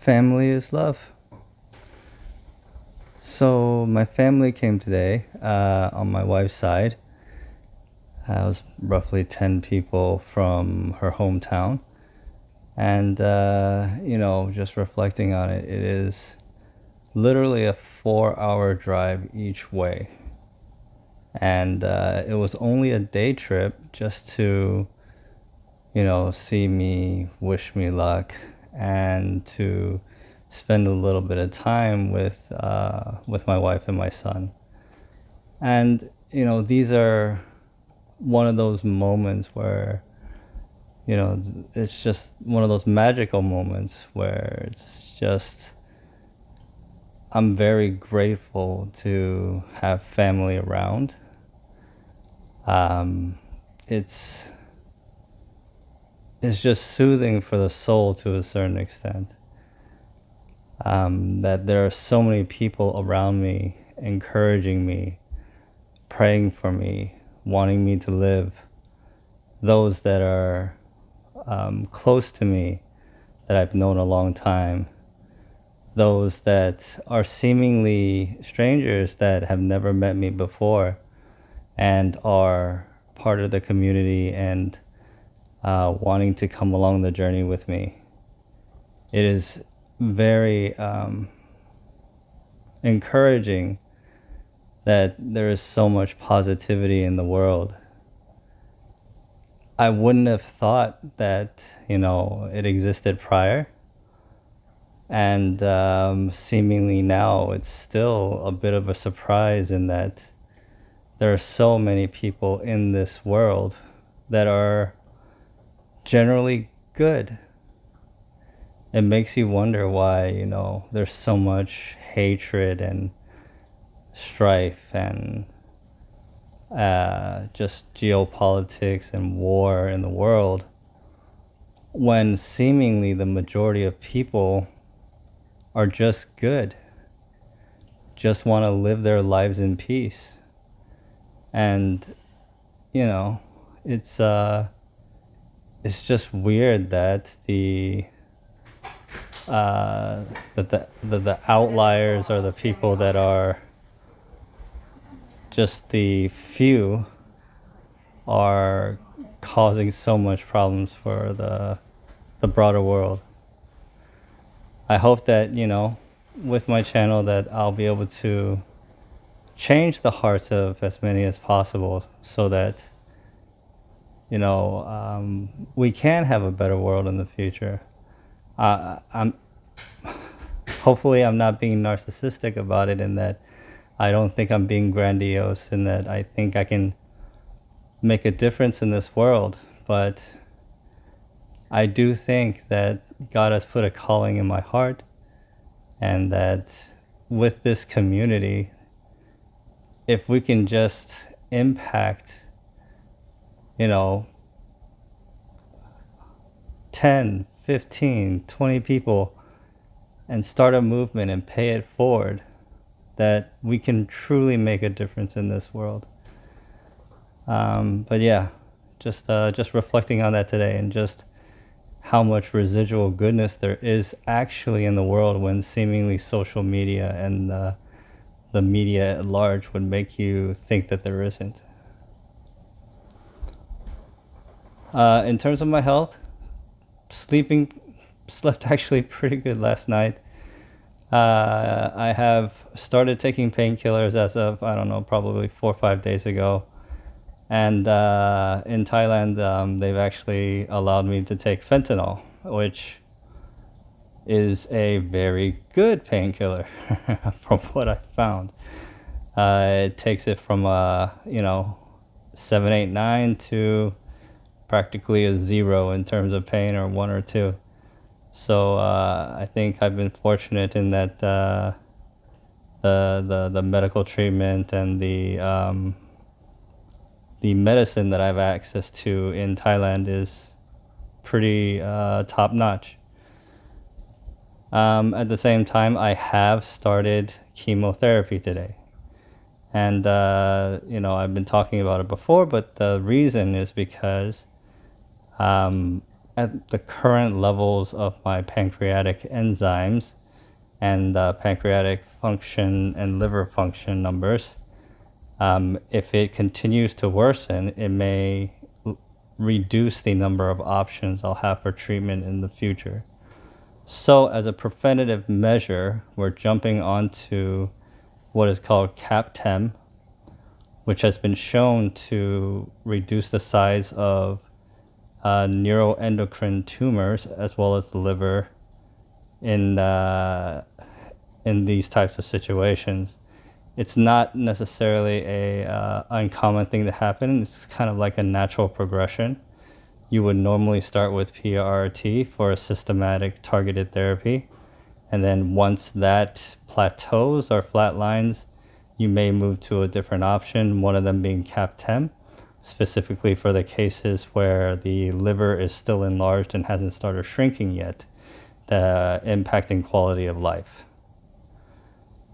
Family is love. So my family came today on my wife's side. It was roughly 10 people from her hometown. And, just reflecting on it, it is literally a 4-hour drive each way. And it was only a day trip just to, see me, wish me luck, and to spend a little bit of time with my wife and my son. And these are one of those moments where it's just one of those magical moments where it's just I'm very grateful to have family around. It's just soothing for the soul to a certain extent. That there are so many people around me encouraging me, praying for me, wanting me to live. Those that are close to me that I've known a long time. Those that are seemingly strangers that have never met me before and are part of the community and wanting to come along the journey with me. It is very encouraging that there is so much positivity in the world. I wouldn't have thought that, it existed prior. And seemingly now it's still a bit of a surprise in that there are so many people in this world that are generally good. It makes you wonder why, there's so much hatred and strife and just geopolitics and war in the world, when seemingly the majority of people are just good, just want to live their lives in peace. And it's just weird that the outliers are the people that are just the few are causing so much problems for the broader world. I hope that, with my channel that I'll be able to change the hearts of as many as possible so that, we can have a better world in the future. Hopefully I'm not being narcissistic about it, in that I don't think I'm being grandiose, in that I think I can make a difference in this world. But I do think that God has put a calling in my heart, and that with this community, if we can just impact, 10, 15, 20 people and start a movement and pay it forward, that we can truly make a difference in this world. But yeah, just reflecting on that today, and just how much residual goodness there is actually in the world, when seemingly social media and the media at large would make you think that there isn't. In terms of my health, slept actually pretty good last night. I have started taking painkillers as of, I don't know, probably 4 or 5 days ago. And in Thailand, they've actually allowed me to take fentanyl, which is a very good painkiller from what I found. It takes it from 7, 8, 9 to practically a 0 in terms of pain, or 1 or 2. So I think I've been fortunate in that the medical treatment and the medicine that I have access to in Thailand is pretty top notch. At the same time, I have started chemotherapy today. And, I've been talking about it before, but the reason is because at the current levels of my pancreatic enzymes and pancreatic function and liver function numbers, if it continues to worsen, it may reduce the number of options I'll have for treatment in the future. So as a preventative measure, we're jumping onto what is called CAP-10, which has been shown to reduce the size of neuroendocrine tumors as well as the liver in these types of situations. It's not necessarily a uncommon thing to happen. It's kind of like a natural progression. You would normally start with PRRT for a systematic targeted therapy, and then once that plateaus or flatlines, you may move to a different option, one of them being CAP-10, specifically for the cases where the liver is still enlarged and hasn't started shrinking yet, impacting quality of life.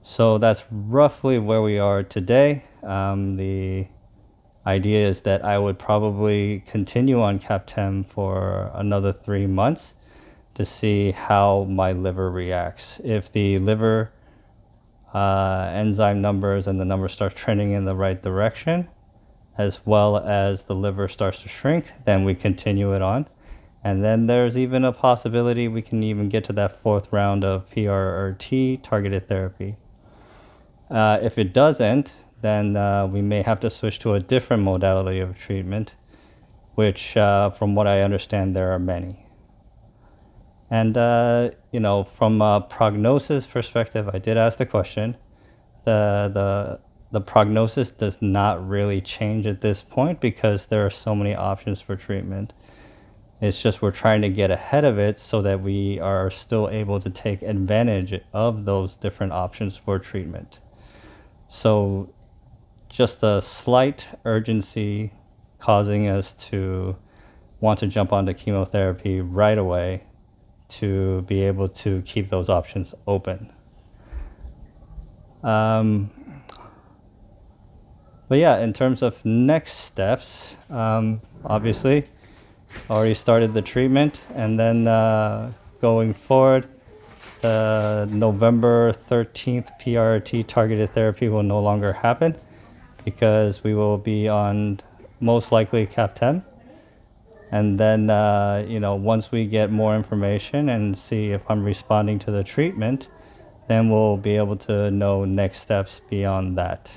So that's roughly where we are today. The idea is that I would probably continue on CAP-10 for another 3 months to see how my liver reacts. If the liver enzyme numbers and the numbers start trending in the right direction, as well as the liver starts to shrink, then we continue it on. And then there's even a possibility we can even get to that 4th round of PRRT targeted therapy. If it doesn't, then we may have to switch to a different modality of treatment, which from what I understand, there are many. And, from a prognosis perspective, I did ask the question. The prognosis does not really change at this point because there are so many options for treatment. It's just we're trying to get ahead of it so that we are still able to take advantage of those different options for treatment. So just a slight urgency causing us to want to jump onto chemotherapy right away to be able to keep those options open. But yeah, in terms of next steps, obviously, already started the treatment, and then going forward, the November 13th PRRT targeted therapy will no longer happen because we will be on most likely CAP-10. And then, once we get more information and see if I'm responding to the treatment, then we'll be able to know next steps beyond that.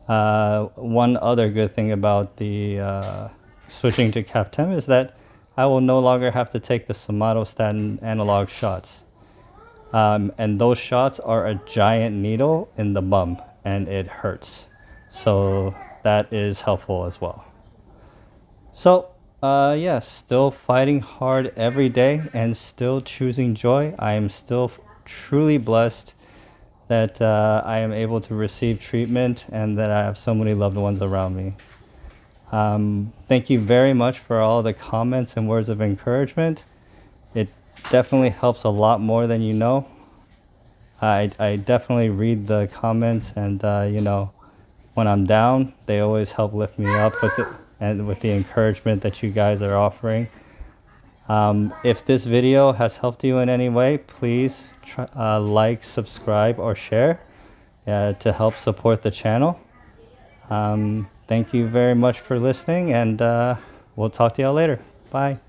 One other good thing about the switching to CAP-10 is that I will no longer have to take the somatostatin analog shots. And those shots are a giant needle in the bum, and it hurts. So that is helpful as well. So, still fighting hard every day and still choosing joy. I am still truly blessed that I am able to receive treatment and that I have so many loved ones around me. Thank you very much for all the comments and words of encouragement. It definitely helps a lot more than you know. I definitely read the comments, and when I'm down, they always help lift me up with the encouragement that you guys are offering. If this video has helped you in any way, please like, subscribe, or share to help support the channel. Thank you very much for listening, and we'll talk to y'all later. Bye.